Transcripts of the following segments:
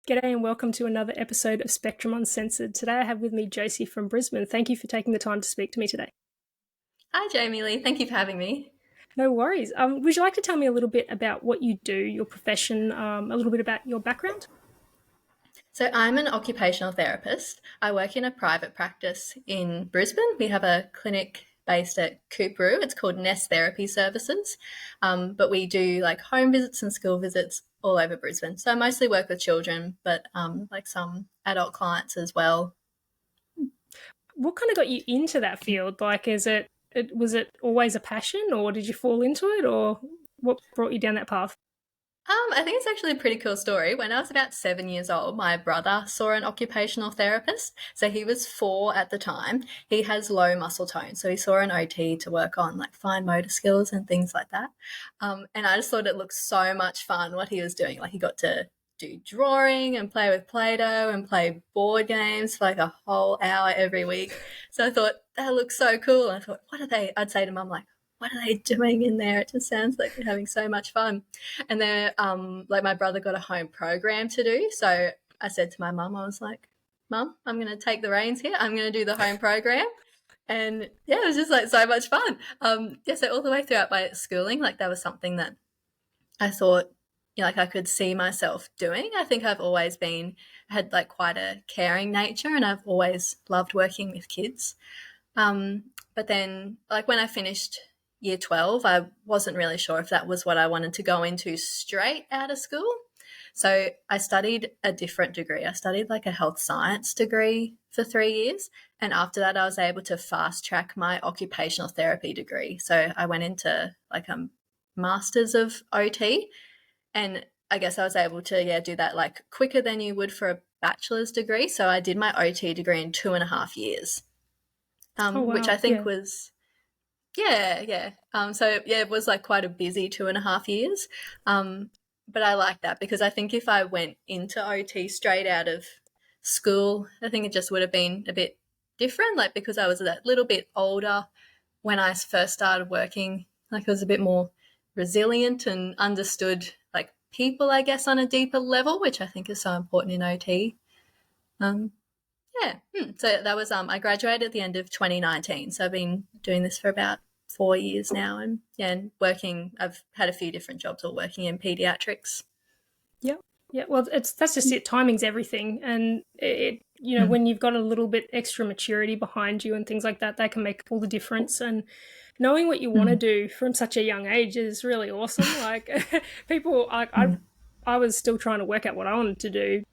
G'day and welcome to another episode of Spectrum Uncensored. Today I have with me Josie from Brisbane. Thank you for taking the time to speak to me today. Hi, Jamie Lee. Thank you for having me. No worries. Would you like to tell me a little bit about what you do, your profession, a little bit about your background? So I'm an occupational therapist. I work in a private practice in Brisbane. We have a clinic based at Coorparoo. It's called Nest Therapy Services. But we do like home visits and school visits all over Brisbane. So I mostly work with children, but like some adult clients as well. What kind of got you into that field? Like, was it always a passion, or did you fall into it, or what brought you down that path? I think it's actually a pretty cool story. When I was about 7 years old, my brother saw an occupational therapist. So he was 4 at the time. He has low muscle tone. So he saw an OT to work on like fine motor skills and things like that. And I just thought it looked so much fun what he was doing. Like he got to do drawing and play with Play-Doh and play board games for like a whole hour every week. So I thought that looks so cool. And I thought, I'd say to mum, like, what are they doing in there? It just sounds like they're having so much fun. And then, like my brother got a home program to do. So I said to my mum, I was like, Mum, I'm going to take the reins here. I'm going to do the home program. And yeah, it was just like so much fun. So all the way throughout my schooling, like that was something that I thought, like I could see myself doing. I think I've always had like quite a caring nature, and I've always loved working with kids. But then like when I finished year 12, I wasn't really sure if that was what I wanted to go into straight out of school. So I studied a different degree. I studied like a health science degree for 3 years. And after that, I was able to fast track my occupational therapy degree. So I went into like a master's of OT. And I guess I was able to, do that like quicker than you would for a bachelor's degree. So I did my OT degree in 2.5 years, Oh, wow. which I think Yeah. was yeah. It was like quite a busy 2.5 years. But I like that because I think if I went into OT straight out of school, I think it just would have been a bit different. Like because I was that little bit older when I first started working, like I was a bit more resilient and understood like people, I guess, on a deeper level, which I think is so important in OT. Um, So that was I graduated at the end of 2019. So I've been doing this for about 4 years now, and working. I've had a few different jobs, all working in pediatrics. Yeah. Yeah. Well, that's just it. Timing's everything. And Mm. when you've got a little bit extra maturity behind you and things like that, that can make all the difference. And knowing what you want to Mm. do from such a young age is really awesome. Like people, Mm. I was still trying to work out what I wanted to do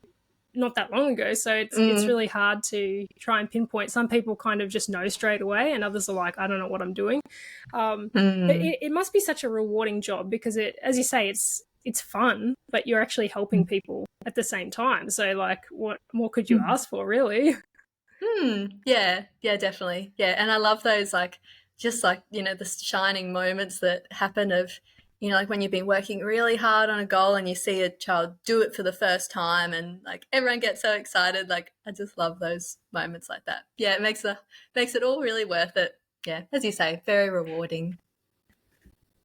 not that long ago. So it's Mm. really hard to try and pinpoint. Some people kind of just know straight away, and others are like, I don't know what I'm doing. But Mm. it must be such a rewarding job because as you say, it's fun, but you're actually helping people at the same time. So like, what more could you Mm. ask for, really? Yeah, definitely. Yeah, and I love those like just like, the shining moments that happen of, like when you've been working really hard on a goal and you see a child do it for the first time and like everyone gets so excited. Like I just love those moments like that. Yeah, it makes it all really worth it. Yeah, as you say, very rewarding.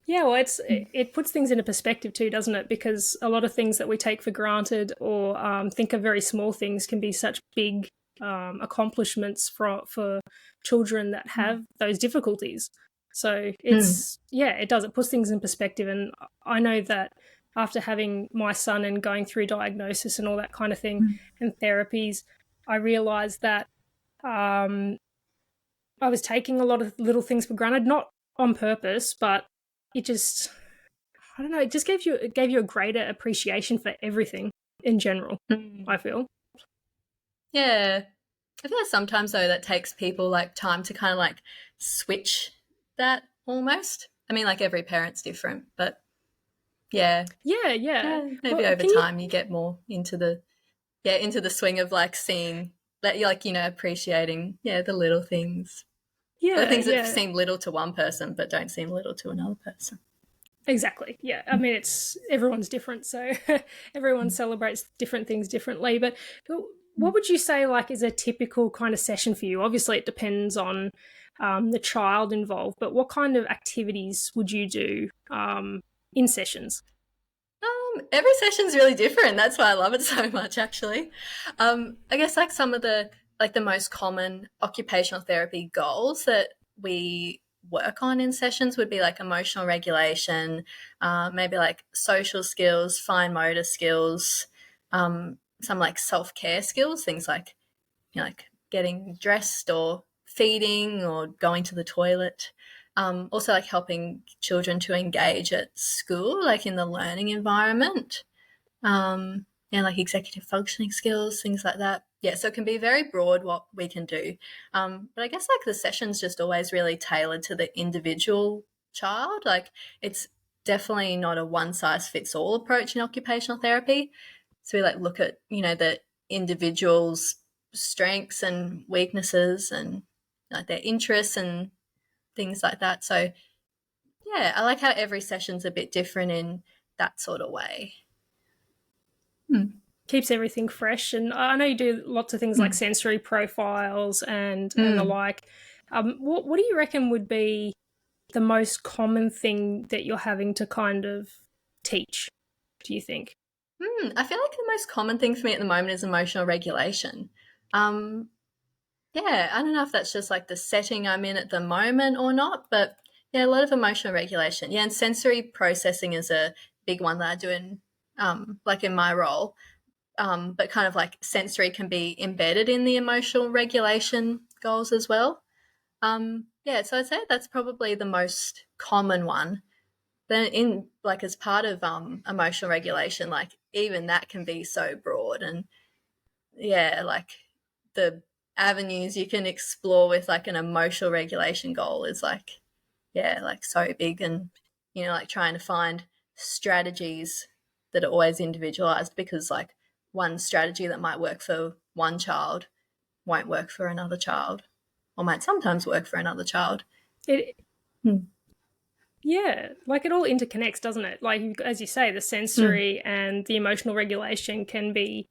Yeah, well, it puts things into perspective too, doesn't it? Because a lot of things that we take for granted or think are very small things can be such big accomplishments for children that have those difficulties. So Mm. it does. It puts things in perspective. And I know that after having my son and going through diagnosis and all that kind of thing Mm. and therapies, I realized that um, I was taking a lot of little things for granted, not on purpose, but it just, I don't know, it just gave you a greater appreciation for everything in general, Mm. I feel. Yeah. I feel like sometimes though that takes people like time to kind of like switch that almost. I mean, like every parent's different, but yeah, Yeah, yeah. maybe Well, over can you time you get more into the swing of like seeing that you're like, appreciating, the little things. Or the Yeah, things that yeah. seem little to one person but don't seem little to another person. Exactly. Yeah. I mean, it's everyone's different, so everyone celebrates different things differently. But what would you say like is a typical kind of session for you? Obviously, it depends on the child involved, but what kind of activities would you do in sessions? Every session's really different. That's why I love it so much, actually. I guess like some of the most common occupational therapy goals that we work on in sessions would be like emotional regulation, maybe like social skills, fine motor skills, some like self-care skills, things like, like getting dressed or feeding or going to the toilet. Also, like helping children to engage at school, like in the learning environment, and like executive functioning skills, things like that. Yeah, so it can be very broad what we can do. But I guess like the session's just always really tailored to the individual child. Like it's definitely not a one size fits all approach in occupational therapy. So we like look at, the individual's strengths and weaknesses and like their interests and things like that. So yeah, I like how every session's a bit different in that sort of way. Keeps everything fresh. And I know you do lots of things like sensory profiles and the like. What do you reckon would be the most common thing that you're having to kind of teach, do you think? I feel like the most common thing for me at the moment is emotional regulation. Um, yeah, I don't know if that's just like the setting I'm in at the moment or not, but yeah, a lot of emotional regulation. Yeah, and sensory processing is a big one that I do in like in my role. But kind of like sensory can be embedded in the emotional regulation goals as well. Yeah, so I'd say that's probably the most common one. Then in like as part of emotional regulation, like even that can be so broad and yeah, like the avenues you can explore with like an emotional regulation goal is like yeah, like so big and like trying to find strategies that are always individualized because like one strategy that might work for one child won't work for another child or might sometimes work for another child. It, Hmm. yeah, like it all interconnects, doesn't it? Like, as you say, the Mm. sensory and the emotional regulation can be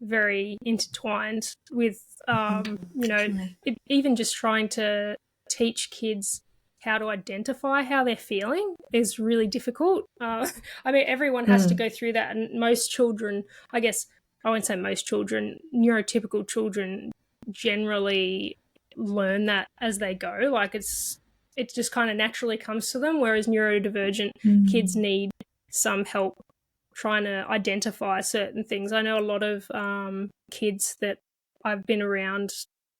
very intertwined with, Definitely. even just trying to teach kids how to identify how they're feeling is really difficult. I mean, everyone has to Mm. go through that, and most children, I guess, I won't say most children, neurotypical children generally learn that as they go. Like it just kind of naturally comes to them, whereas neurodivergent kids Mm. need some help trying to identify certain things. I know a lot of kids that I've been around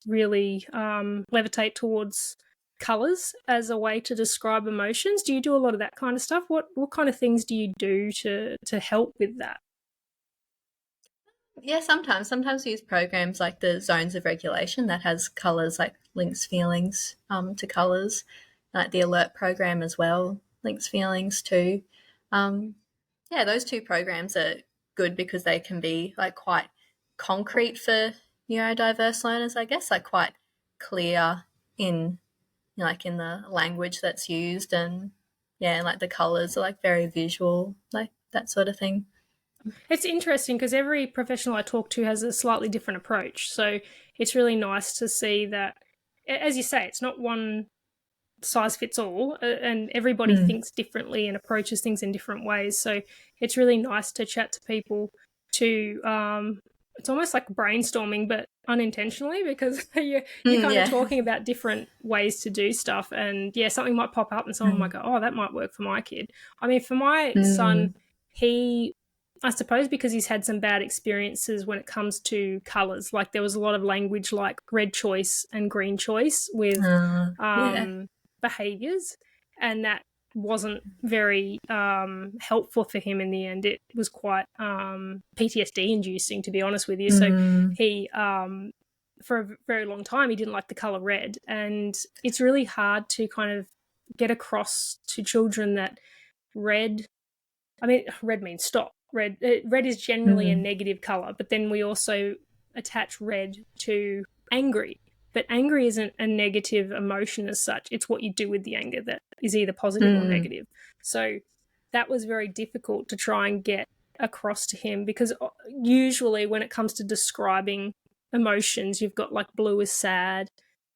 really levitate towards colors as a way to describe emotions. Do you do a lot of that kind of stuff? What kind of things do you do to help with that? Yeah, sometimes we use programs like the zones of regulation that has colors like links feelings to colors, like the alert program as well links feelings too. um, yeah, those two programs are good because they can be like quite concrete for neurodiverse learners, I guess, like quite clear in like in the language that's used and yeah, and like the colors are like very visual, like that sort of thing. It's interesting because every professional I talk to has a slightly different approach. So it's really nice to see that, as you say, it's not one size fits all, and everybody Mm. thinks differently and approaches things in different ways. So it's really nice to chat to people to it's almost like brainstorming but unintentionally, because you're kind of Yeah. talking about different ways to do stuff, and yeah, something might pop up and someone might Mm. go, oh, that might work for my kid. I mean, for my son, Mm. he, I suppose because he's had some bad experiences when it comes to colors, like there was a lot of language like red choice and green choice with Yeah. behaviors, and that wasn't very helpful for him in the end. It was quite PTSD inducing, to be honest with you. So Mm. he for a very long time he didn't like the color red, and it's really hard to kind of get across to children that red, I mean, red means stop. Red is generally a Mm. negative color, but then we also attach red to angry. But angry isn't a negative emotion as such. It's what you do with the anger that is either positive or Mm. negative. So that was very difficult to try and get across to him, because usually when it comes to describing emotions, you've got like blue is sad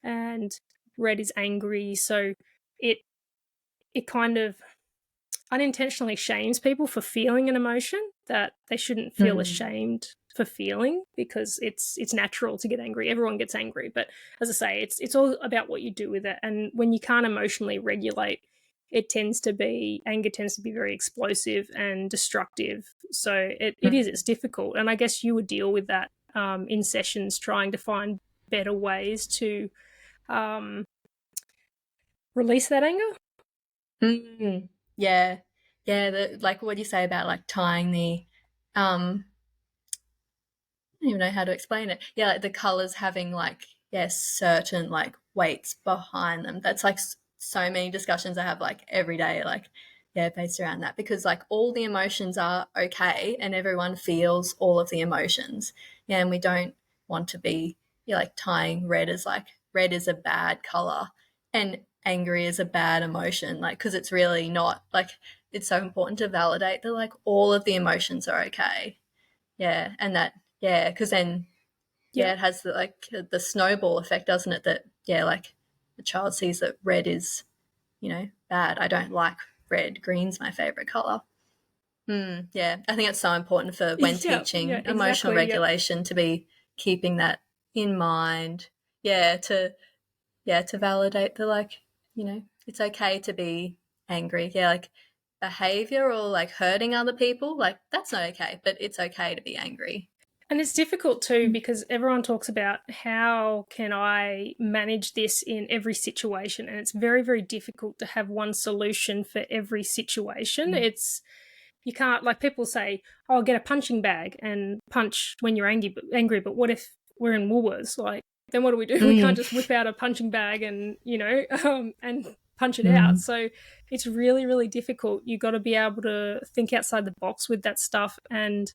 and red is angry. So it kind of unintentionally shames people for feeling an emotion. that they shouldn't feel Mm. ashamed for feeling, because it's natural to get angry. Everyone gets angry, but as I say, it's all about what you do with it. And when you can't emotionally regulate, anger tends to be very explosive and destructive. So it's difficult. And I guess you would deal with that in sessions, trying to find better ways to um, release that anger. Mm. Yeah. Yeah, like what do you say about like tying the I don't even know how to explain it. Yeah, like the colors having like certain like weights behind them. That's like so many discussions I have like every day, like based around that, because like all the emotions are okay and everyone feels all of the emotions. Yeah, and we don't want to be like tying red as like red is a bad color and angry is a bad emotion, like because it's really not. Like it's so important to validate that like all of the emotions are okay. Yeah, and that because then Yeah. it has the like the snowball effect, doesn't it? That like the child sees that red is bad. I don't like red. Green's my favorite color. Yeah, I think it's so important for when Yeah, yeah, teaching emotional exactly. Yeah. regulation to be keeping that in mind. Yeah, to validate the like it's okay to be angry. Yeah, like behavior or like hurting other people, like that's not okay, but it's okay to be angry. And it's difficult too, because everyone talks about how can I manage this in every situation, and it's very, very difficult to have one solution for every situation. It's you can't, like, people say, "Oh, get a punching bag and punch when you're angry." But what if we're in Woolworths? Like, then what do we do? We can't Mm. just whip out a punching bag and and punch it out. Mm. So it's really, really difficult. You got to be able to think outside the box with that stuff. And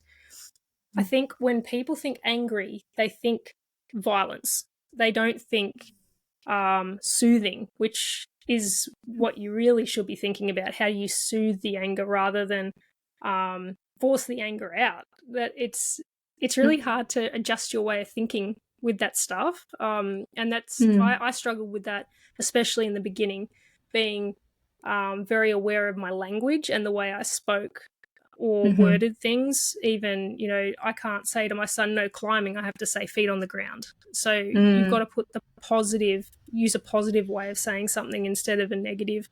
I think when people think angry, they think violence. They don't think soothing, which is what you really should be thinking about. How do you soothe the anger rather than force the anger out? That it's really hard to adjust your way of thinking with that stuff. And that's Mm. I struggled with that, especially in the beginning, being very aware of my language and the way I spoke or Mhm. worded things. Even, I can't say to my son, no climbing. I have to say feet on the ground. So you've got Mm. to use a positive way of saying something instead of a negative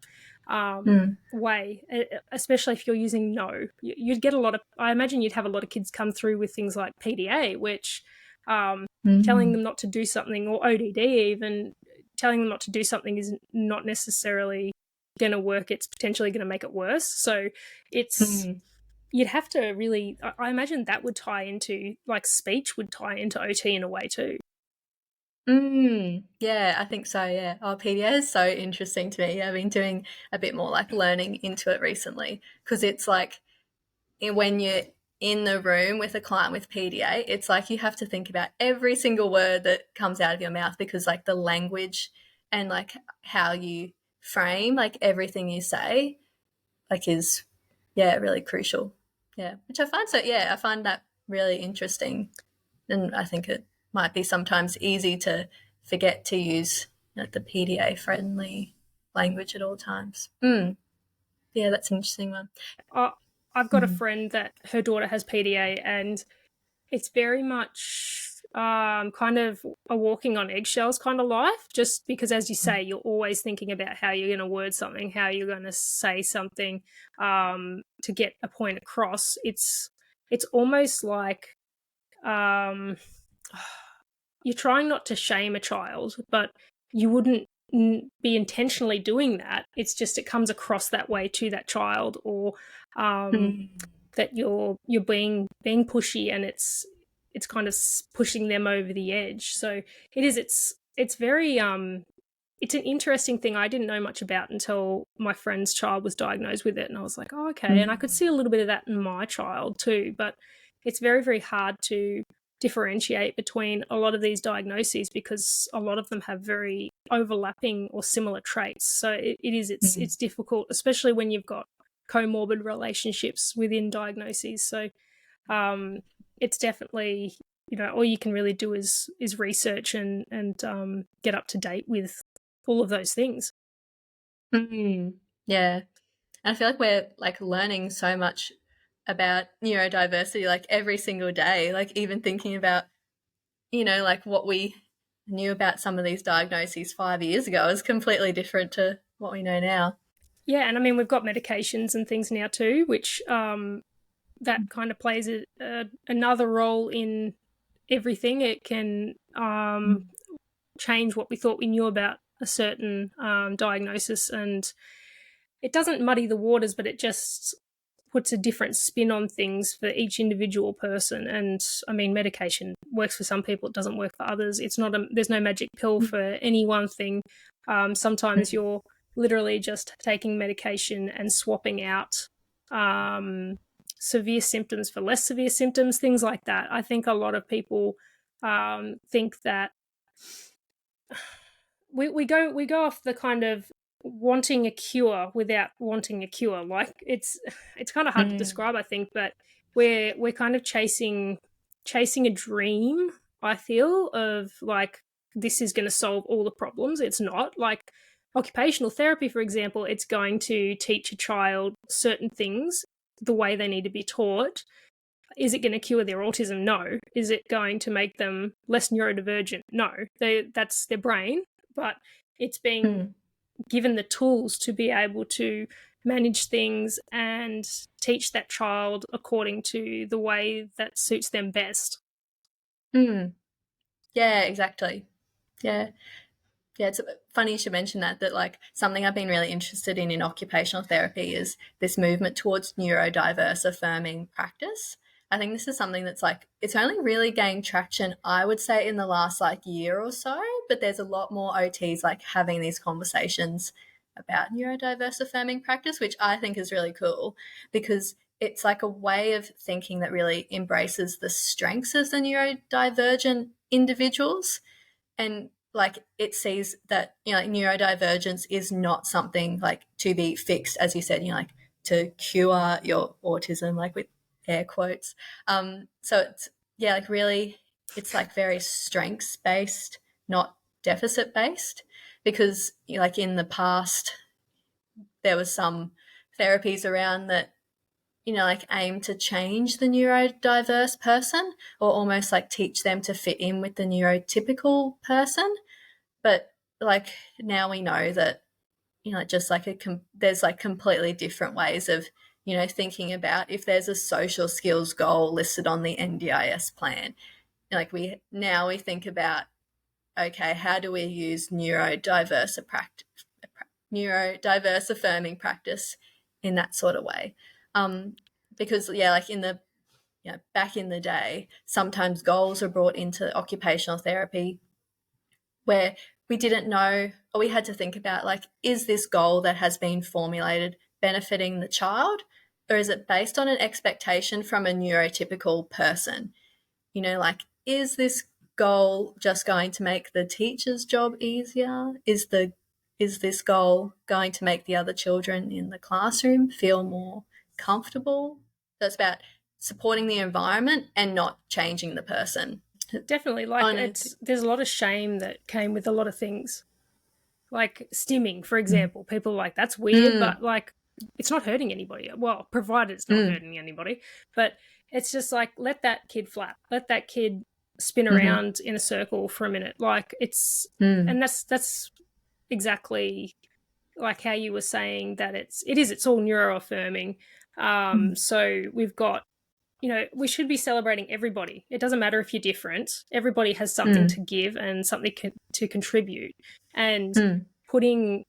Mm. way, especially if you're using no. You'd get I imagine you'd have a lot of kids come through with things like PDA, which telling Mm. them not to do something, or ODD even, telling them not to do something is not necessarily going to work. It's potentially going to make it worse. So it's Mm. you'd have to really, I imagine that would tie into, like, speech would tie into OT in a way too. Mm. Yeah, I think so, yeah. Oh, PDA is so interesting to me. Yeah, I've been doing a bit more, like, learning into it recently because it's like when you're in the room with a client with PDA, it's like you have to think about every single word that comes out of your mouth because, like, the language and, like, how you frame, like, everything you say, like, is, really crucial. Yeah, which I find that really interesting. And I think it might be sometimes easy to forget to use like the PDA friendly language at all times. Yeah, that's an interesting one. I, I've got a Mm. friend that her daughter has PDA, and it's very much kind of a walking on eggshells kind of life, just because, as you say, you're always thinking about how you're going to word something, how you're going to say something to get a point across. It's almost like um, you're trying not to shame a child, but you wouldn't be intentionally doing that. It's just it comes across that way to that child, or Mm. that you're being pushy, and it's kind of pushing them over the edge. So it's very it's an interesting thing I didn't know much about until my friend's child was diagnosed with it, and I was like, oh, okay. And I could Mm. see a little bit of that in my child too, but it's very, very hard to differentiate between a lot of these diagnoses because a lot of them have very overlapping or similar traits. So it's difficult, especially when you've got comorbid relationships within diagnoses. So um, it's definitely, all you can really do is research and get up to date with all of those things. Mm. Yeah. And I feel like we're like learning so much about neurodiversity like every single day, like even thinking about, like what we knew about some of these diagnoses 5 years ago is completely different to what we know now. Yeah, and I mean, we've got medications and things now too, which that kind of plays another role in everything. It can change what we thought we knew about a certain diagnosis, and it doesn't muddy the waters, but it just puts a different spin on things for each individual person. And I mean, medication works for some people, it doesn't work for others. It's not there's no magic pill for any one thing. Sometimes you're literally just taking medication and swapping out severe symptoms for less severe symptoms, things like that. I think a lot of people think that we go off the kind of wanting a cure without wanting a cure. Like it's kind of hard to describe, I think, but we're kind of chasing a dream, I feel, of like this is going to solve all the problems. It's not. Like occupational therapy, for example, it's going to teach a child certain things the way they need to be taught. Is it going to cure their autism? No. Is it going to make them less neurodivergent? No. That's their brain, but it's being given the tools to be able to manage things and teach that child according to the way that suits them best. Yeah, exactly. Yeah. Yeah, it's funny you should mention that like something I've been really interested in occupational therapy is this movement towards neurodiverse affirming practice. I think this is something that's like, it's only really gained traction, I would say, in the last like year or so, but there's a lot more OTs like having these conversations about neurodiverse affirming practice, which I think is really cool because it's like a way of thinking that really embraces the strengths of the neurodivergent individuals, and like it sees that like neurodivergence is not something like to be fixed, as you said, like to cure your autism, like with air quotes. So it's like really it's like very strengths based, not deficit based, because like in the past there was some therapies around that like aim to change the neurodiverse person or almost like teach them to fit in with the neurotypical person. But like now we know that, just like there's like completely different ways of, thinking about if there's a social skills goal listed on the NDIS plan, like we think about, okay, how do we use neurodiverse affirming practice in that sort of way? Because like in the back in the day, sometimes goals are brought into occupational therapy where we didn't know, or we had to think about like, is this goal that has been formulated benefiting the child, or is it based on an expectation from a neurotypical person? Like, is this goal just going to make the teacher's job easier? Is this goal going to make the other children in the classroom feel more comfortable? So it's about supporting the environment and not changing the person. Definitely, like there's a lot of shame that came with a lot of things, like stimming, for example. People are like, that's weird, but like it's not hurting anybody. Well, provided it's not hurting anybody, but it's just like let that kid flap, let that kid spin around in a circle for a minute. Like it's and that's exactly like how you were saying that it's all neuro affirming. So we've got, we should be celebrating everybody. It doesn't matter if you're different. Everybody has something to give and something to contribute. And doing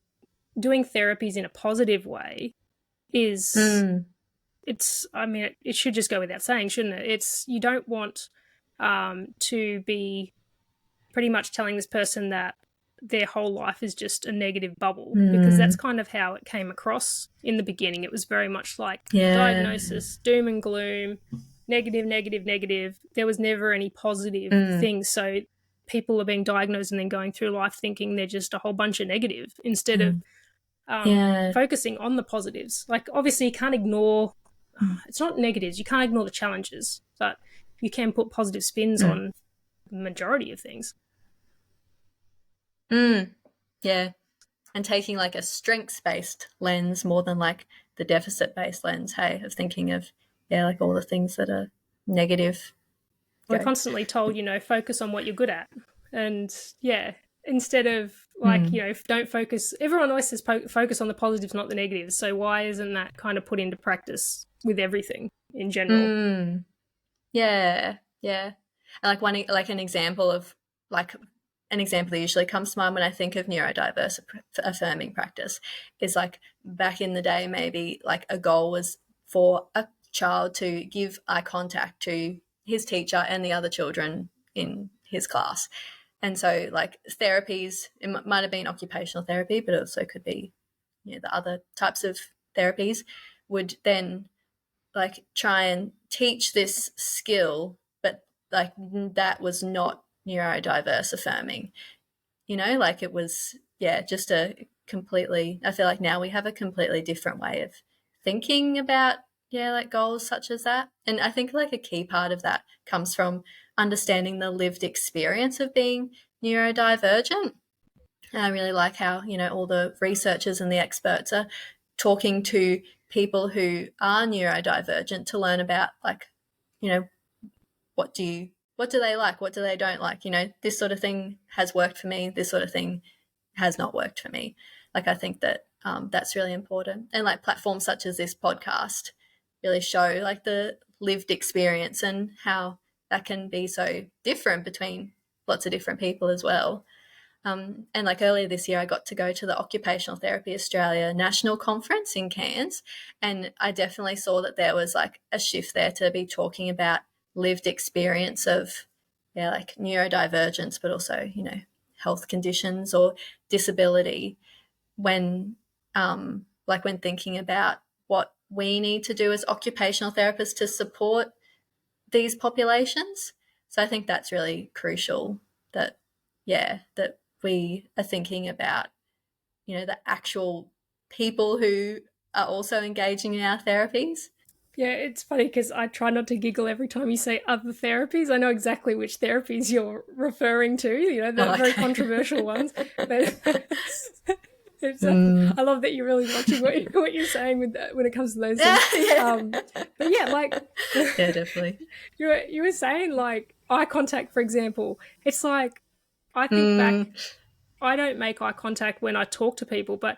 therapies in a positive way is, it should just go without saying, shouldn't it? You don't want to be pretty much telling this person that their whole life is just a negative bubble, because that's kind of how it came across in the beginning. It was very much like diagnosis, doom and gloom, negative, negative, negative. There was never any positive things. So people are being diagnosed and then going through life thinking they're just a whole bunch of negative instead of focusing on the positives. Like obviously you can't ignore, it's not negatives, you can't ignore the challenges, but you can put positive spins on the majority of things. Yeah. And taking like a strengths based lens more than like the deficit based lens, hey, of thinking of like all the things that are negative. We're Go. constantly told, focus on what you're good at. And yeah, instead of Mm. don't focus, everyone always says focus on the positives, not the negatives. So why isn't that kind of put into practice with everything in general? Mm. Yeah, yeah. And like an example of like an example that usually comes to mind when I think of neurodiverse affirming practice is like back in the day, maybe like a goal was for a child to give eye contact to his teacher and the other children in his class. And so like therapies, it might have been occupational therapy, but it also could be, the other types of therapies would then like try and teach this skill, but like that was not neurodiverse affirming, like it was, just a completely, I feel like now we have a completely different way of thinking about, like goals such as that. And I think like a key part of that comes from understanding the lived experience of being neurodivergent. And I really like how, all the researchers and the experts are talking to people who are neurodivergent to learn about like, you know, what do they like? What do they don't like? This sort of thing has worked for me. This sort of thing has not worked for me. Like, I think that that's really important. And like platforms such as this podcast really show like the lived experience and how that can be so different between lots of different people as well. And like earlier this year, I got to go to the Occupational Therapy Australia National Conference in Cairns. And I definitely saw that there was like a shift there to be talking about lived experience of, like neurodivergence, but also, health conditions or disability when, like when thinking about what we need to do as occupational therapists to support these populations. So I think that's really crucial that, that we are thinking about, the actual people who are also engaging in our therapies. Yeah, it's funny because I try not to giggle every time you say other therapies. I know exactly which therapies you're referring to, the Oh, very okay. controversial ones. But it's, Mm. I love that you're really watching what you're saying with that, when it comes to those Yeah, things. yeah. But yeah, like Yeah, definitely. you were saying, like eye contact, for example. It's like I think back, Mm. I don't make eye contact when I talk to people, but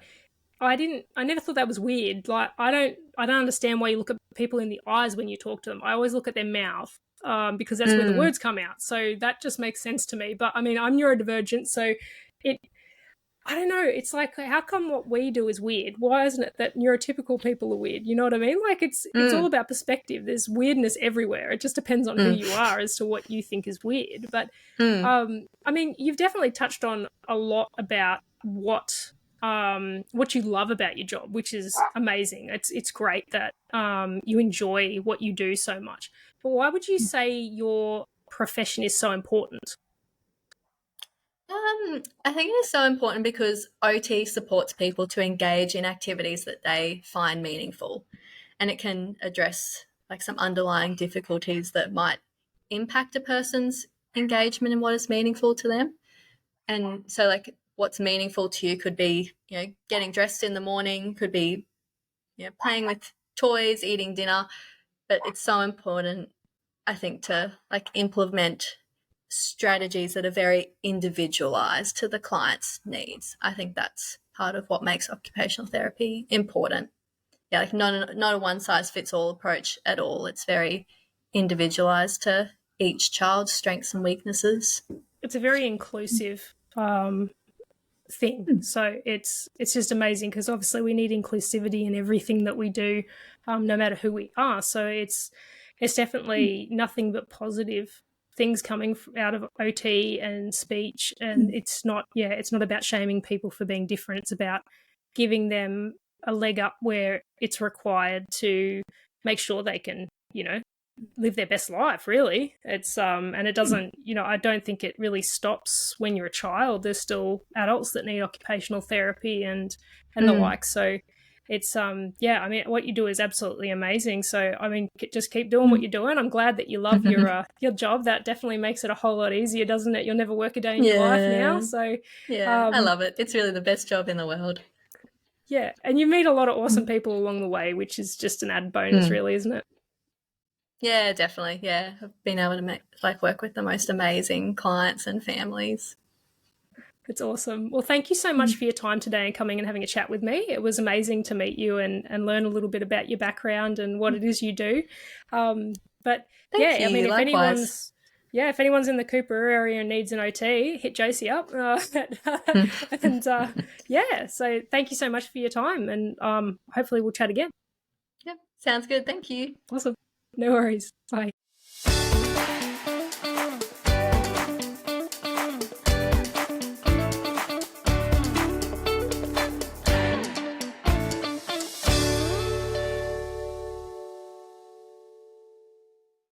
I never thought that was weird. Like I don't understand why you look at people in the eyes when you talk to them. I always look at their mouth, because that's where the Mm. words come out. So that just makes sense to me. But I mean, I'm neurodivergent, so it I don't know. It's like, how come what we do is weird? Why isn't it that neurotypical people are weird? You know what I mean? Like it's all Mm. about perspective. There's weirdness everywhere. It just depends on who Mm. you are as to what you think is weird. But Mm. I mean, you've definitely touched on a lot about what you love about your job, which is amazing. It's great that you enjoy what you do so much. But why would you say your profession is so important? I think it is so important because OT supports people to engage in activities that they find meaningful, and it can address like some underlying difficulties that might impact a person's engagement in what is meaningful to them. And so, like, what's meaningful to you could be, getting dressed in the morning, could be, playing with toys, eating dinner, but it's so important, I think, to like implement strategies that are very individualized to the client's needs. I think that's part of what makes occupational therapy important. Yeah, like not a one size fits all approach at all. It's very individualized to each child's strengths and weaknesses. It's a very inclusive thing. So it's just amazing because obviously we need inclusivity in everything that we do, no matter who we are. So it's definitely nothing but positive things coming out of OT and speech, and it's not about shaming people for being different. It's about giving them a leg up where it's required to make sure they can, live their best life, really. It's and it doesn't, I don't think it really stops when you're a child. There's still adults that need occupational therapy and the Mm. like. So it's I mean, what you do is absolutely amazing. So I mean, just keep doing what Mm. you're doing. I'm glad that you love your job. That definitely makes it a whole lot easier, doesn't it? You'll never work a day in your life now. Yeah. So Yeah, I um love it. It's really the best job in the world. yeah, and you meet a lot of awesome Mm. people along the way, which is just an added bonus, Mm. really, isn't it? Yeah, definitely. Yeah, I've been able to work with the most amazing clients and families. It's awesome. Well, thank you so much for your time today and coming and having a chat with me. It was amazing to meet you and learn a little bit about your background and what it is you do. But Thank yeah, I mean, you. Likewise. if anyone's in the Coorparoo area and needs an OT, hit Josie up. And yeah, so thank you so much for your time, and hopefully we'll chat again. Yep, sounds good. Thank you. Awesome. No worries. Bye.